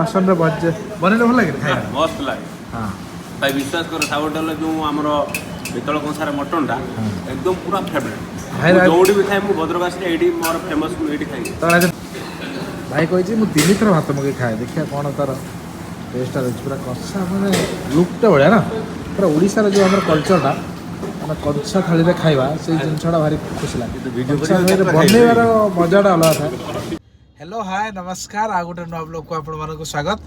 आसन रे बजे बनेले भल लागे खाया मस्त लगे। हां भाई विश्वास कर साउथ होटल जो आमर पितल कंसार मटनटा एकदम पूरा भाई फेवरेट जोड़ी भी खाए भद्रक आसले ये मोर फेमस ये खाई तो आज भाई कही मु तीन थर भात मगे खाए देखिए कौन तार टेस्ट पूरा कषा मैंने लुकटा भाया ना पूरा ओडिशा जो आम कल्चरटा मैं कंसा थाली में खाइबा से जिनसा भारी खुशी लगे बनइबार मजाटा अलग था। हेलो हाय नमस्कार आ गोटे नुआ ब्लॉग को आपण मानक स्वागत।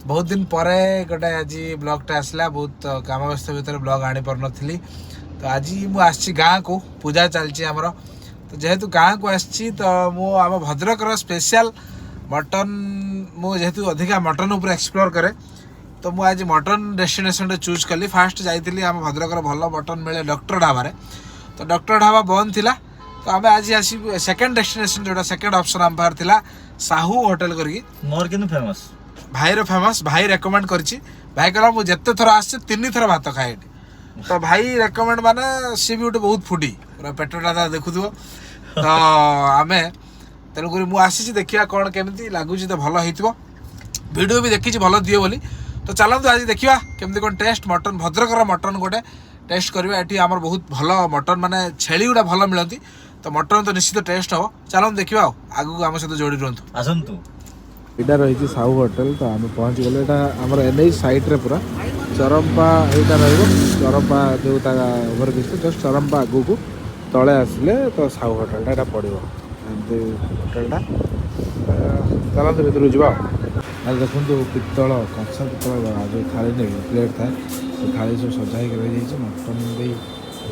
बहुत दिन पर गोटे आज ब्लॉगटा आसला बहुत काम व्यस्त भितर ब्लॉग आनी पार नी तो आज मुझे गाँ को पूजा चलती आमर तो जेहेतु गाँ को आसी तो मु आम भद्रक स्पेशल मटन मुझे अधिका मटन उपर एक्सप्लोर करे तो मुझे आज मटन डेस्टिनेशन चूज कली। फास्ट जाइली आम भद्रक भल मटन मिले डॉक्टर ढाबा तो डॉक्टर ढाबा बंद थिला तो आम आज आसी सेकेंड डेस्टिनेशन जो सेकेंड ऑप्शन आम पार थिला साहू होटल करके मोर किंतु फेमस भाई फेमस भाई रेकमेंड करछि भाई कहला मु जेते थर आसे तीन थर भात खाए तो भाई रेकमेंड माने सी भी गोटे बहुत फुडी पूरा पेटटा देखुथो तो आमे तेणुक मुझे आसी देखिया कौन केमती लगुच तो भल हो वीडियो भी देखी भल दिए बोली तो चलतु आज देखा केमती कौन टेस्ट मटन भद्रक मटन गोटे टेस्ट करवा ये आम बहुत भल मटन माने छेली गुड़ा भल मिलती तो मटन तो निश्चित टेस्ट हम चलते देखा आगू आम सहित जोड़ी रुहतु आसतु यहाँ रही साहू होटल तो आम पहुँची गले आमर एन साइड्रे पूरा चरंपा यहाँ रंपा जो ओभर ब्रिज जस्ट चरंपा आगू को तले आसिले तो साहू होटलटा यहाँ पड़ो होटलटा चलते भर जावा देखो पितल कंसा पितल जो थाली नहीं प्लेट था से थाली सब सजा रही मटन भी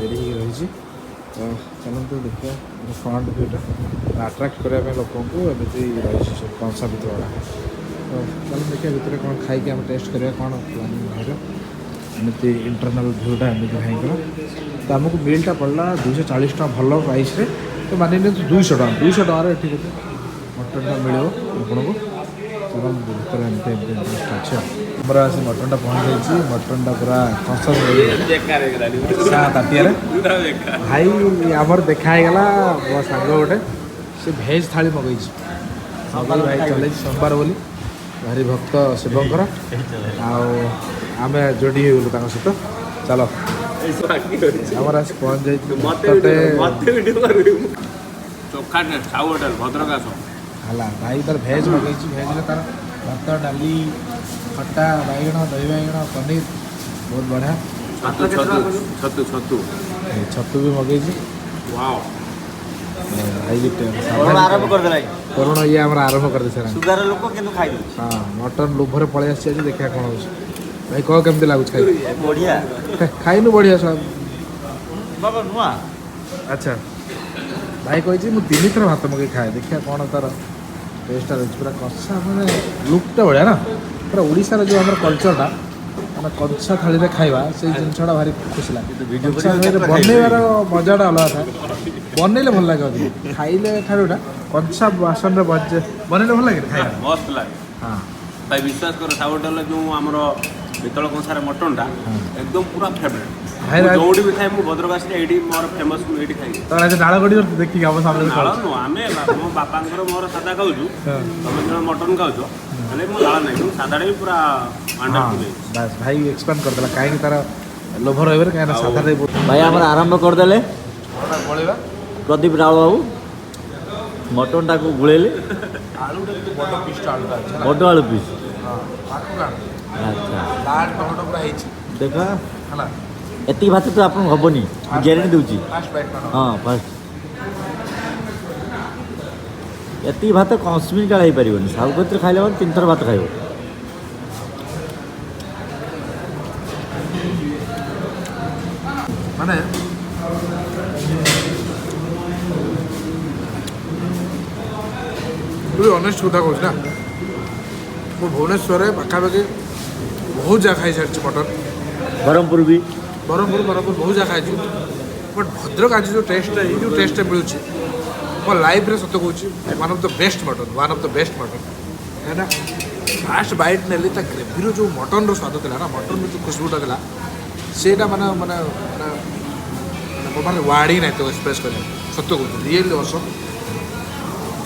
रेडी रही तो चलते देखिए फ्रंट व्यूटा आट्राक्ट करने लोक एमती रही सब कंसा पितल तो चलो देखिए भितर कौन खाई आम टेस्ट करा कौन प्लानिंग भाई एमती इंटरनाल भ्यूटा एमती भाई तो आमको मिलटा पड़ा 240 टका भल प्राइस तो मानि 200 टका ये मटनटा मिले आपको चलो भर एमती अच्छे हमारा आसी मटनटा पहुँच जाइए मटनटा पूरा कंसा ताटिया भाई आमर देखागला मो सांग गोटे से भेज थाली मगई सोमवार भाई चल सोमवार बोली भारी भक्त शिवंकर आम जोड़ी होगलु सहित चलो आमर आस पहुँच जाइए चोखा साहू होटल भद्रक आस है भाई तार भेज मगई भेज तार भात डाली खट्टा बैगण दही बैगण पनीर बहुत बढ़िया छतु छतु छतु भी मगई भाई आरंभ कर देला करोना ये आम आरंभ कर दे सुगार लोक किंतु खाइ दो हाँ मटन लोभर पलि आसी देखा कौन हो भाई कह केमती लगुच खाई बढ़िया खाइनु बढ़िया सब बाबा नुआ अच्छा भाई कही मुझे तीन थर भात मगे खाए देखिए कौन तार टेस्ट पूरा कषा मैंने लुकटा भाया ना पूरा ओडिशा जो आम कल्चरटा मैं कंसा थाली में खाइबा से जिनसा भारी खुशी लगे बनइबार मजाटा अलग था बनइले भल लगे खाइले ठारूटा कंसा बासन रे बजे बनइले भल लगे खाया मस्त लगे। हाँ भाई विश्वास कर साउथ होटल जो आमर पितल कंसार मटनटा एकदम पूरा फेवरेट भाई जोड़ी भी खाए भद्रक आसले ये मोर फेमस ये खाई तो आज नाड़ गड़ी देखिए आम सामने नाଳ ନୁହଁ ଆମେ ମୋ ବାପାଙ୍କର ମୋର ସାଧା ଖାଉଛୁ ତମେ ଜଣେ ମଟନ ଖାଉଛ ହେଲେ ମୁଁ ନାଳ ନାହିଁ କିନ୍ତୁ ସାଧାଟା ବି ପୁରା बस भाई एक्सप्लेन करदेला कहीं तार लोभ रही कहीं साधा भाई आम आरंभ कर देले बड़ा प्रदीप राव बाबू मटन टाक गुड़ेले आलू बड़ पिस्ट आलू बड़ आलू पीस अच्छा टमाटो पूरा देखा है एति भात तो आपन हबनी ग्यारंटी दूची फास्ट बाइट हाँ फास्ट एति भात कश्मीर काल हो पार साहू कत्र खाइले मैंने 3 थर भात खाइब माने अनेस्ट कथा कहूँ ना मु भुवनेश्वर पाखापाखि बहुत जगह खाई सारी मटन ब्रह्मपुर भी ब्रह्मपुर बहुत जगह खाई बट भद्रक आज जो टेस्ट ये जो टेस्ट मिलूँ मो लाइफ सत कहूँ one of the best mutton है ना फास्ट बैट नेली ग्रेवी जो मटन स्वाद था ना मटन जो खुशबूटा था सेटा माने माने मो पाखे वाड़ी ना तो एक्सप्रेस कर सत कहूँ रियली असम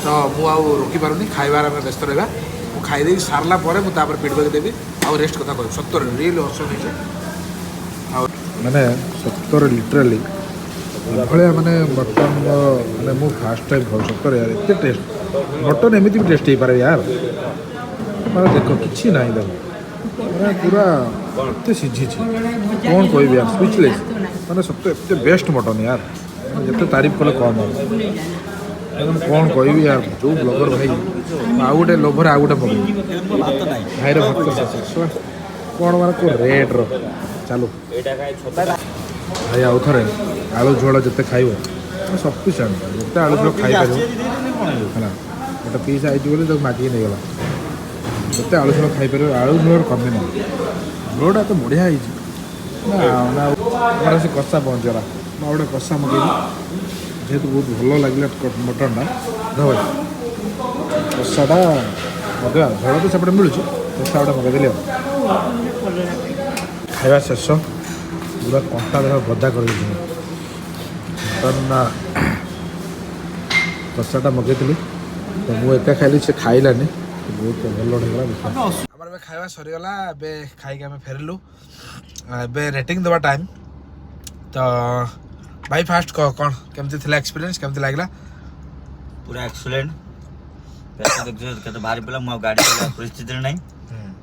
तो मुझे रोकी पारूनी खाइबार आम व्यस्त रहा खाई सारा पर मुझे फीडबैक देवी आउ रेस्ट कथा कह सतर रियल असम मैंने सतर लिटराली भाया मैंने मटन मैंने मु फास्ट टाइम खाऊ सतर यार एत टेस्ट मटन एमती भी टेस्ट हो पारे यार मैंने देख कि ना देखो मैंने पूरा एत सीझी कौन कह यार स्पीचलेस मैंने सब एत बेस्ट मटन यार जिते तारीफ कले कम हम कौन कह यार जो ब्लगर भाई आउ गोटे लोभर आउ गोटे मगेबी भाईर भक्त कौन माने को रेट रो चलो भाई आउ थे आलू झोल जिते खाइब सफिसीयंट जिते आलू झोल खाई पार है गोटे पीस आई बोली मागिक नहीं गला जिते आलू झोल खाई पार आलू झोल कमी ना झोलटा तो बढ़िया होना से कषा पहुँचला मैं गोटे कषा मगेबी जेहेतु बहुत भल लगे मटनटा भाई कषाटा मगेवा झोल तो सेपटे मिलूँ कषा गोटे मगेदेली खाଇବା ଶେଷ पूरा कंटा देख गदा कर मटन कषाटा मगेली तो मुझे खाइली से खाइलानी बहुत भल लगला आम खाଇବା सरीगला ए खाई आम फेरलु ए रेटिंग देवा टाइम तो भाई फास्ट कह कौन केमती थिला एक्सपीरियंस केमती लागला पूरा एक्सीलेंट पैसा देखो केते भारी पला मो गाड़ी चला परिस्थिति नहीं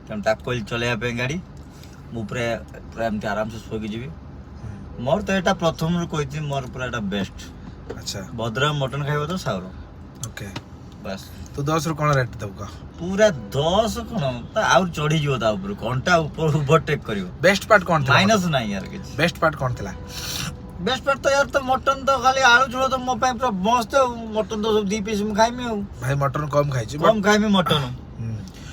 तम ताक कोल चले पे गाड़ी मु पूरा एमती आराम से सोगी जीवी मोर तो एटा प्रथम रु कहती मोर पूरा एटा बेस्ट अच्छा भद्रक मटन खाइबो तो साउर ओके बस तू 10 रु कोन रेट दबका पूरा 10 कोन ता आउर चढ़ी जिवो ता ऊपर घंटा ऊपर ओवरटेक करिवो बेस्ट पार्ट कौन था माइनस नहीं यार किछ बेस्ट पार्ट कौन थिला बेस्ट पार्ट तो यार तो मटन तो खाली आलू झोल तो मो पे पूरा मस्त मटन तो सब 2 पीस में खाइमी भाई मटन कम खाई कम खाइमी मटन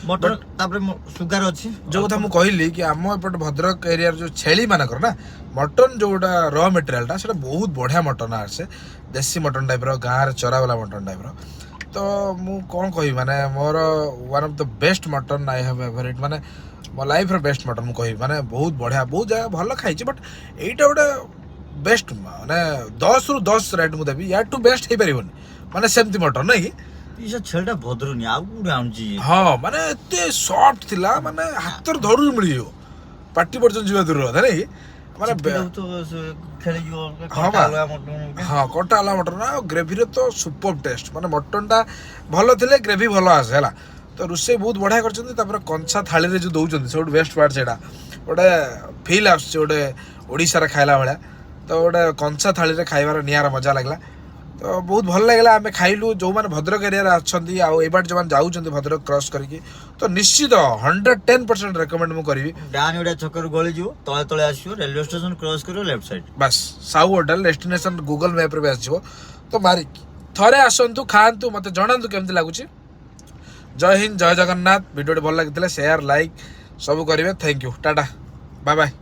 मटन तापर सुगार अछि जो कथा मु कहली कि आम एपट भद्रक एरिया जो छेली मानकर ना मटन जोटा र मटेरियलटा सेटा बहुत बढ़िया मटन आसे देसी मटन टाइप रो गाँव चरा वाला मटन टाइप रो तो मु कौन कहि माने more one of the best mutton I have ever it माने मो लाइफ रो बेस्ट मटन मु कहि माने बहुत बढ़िया बहुत जगह भल खाई बट एटा गोटे बेस्ट माने 10 रु 10 रेट मु देबी या टू बेस्ट हे परिबन माने सेमती मटन नै कि इसे छेलटा भद्रुनी आउ गुड आउची हाँ माने एते सॉफ्ट थिला माने हातर धरु मिल जो पार्टी पर्यटन जीवा दूर था नहीं माने तो खेली जो हाँ काला मटन हाँ कटा वाला मटन ना ग्रेवी रे तो सुपर टेस्ट माने मटन टा भलो थिले ग्रेवी भलो आसे हला तो रुसे बहुत बढ़िया करछन तापर कंचा थाली रे जो दउछन से बेस्ट पार्ट सेटा ओडे फील आस ओडे ओडिसा रे खाइला वाला तो गोटे कंचा थाली रे खाइबार नियार मजा लगला तो बहुत भल लगला आम खाइलु जो मैंने भद्रक एरिया अच्छा आउट जो जाऊँ भद्रक क्रॉस करके तो निश्चित 110% रेकमेंड मु करी डान उड़ा छकर गली जो तळे तळे आसियो रेलवे स्टेशन क्रॉस करो लेफ्ट साइड बस साउ होटल डेस्टिनेशन गूगल मैप रे आसीबो तो मारी थरे आसंतु खांतु मते जणांतु केमति लागुची जय हिंद जय जगन्नाथ वीडियो भल लागितले शेयर लाइक सब करिवे thank you tata bye bye.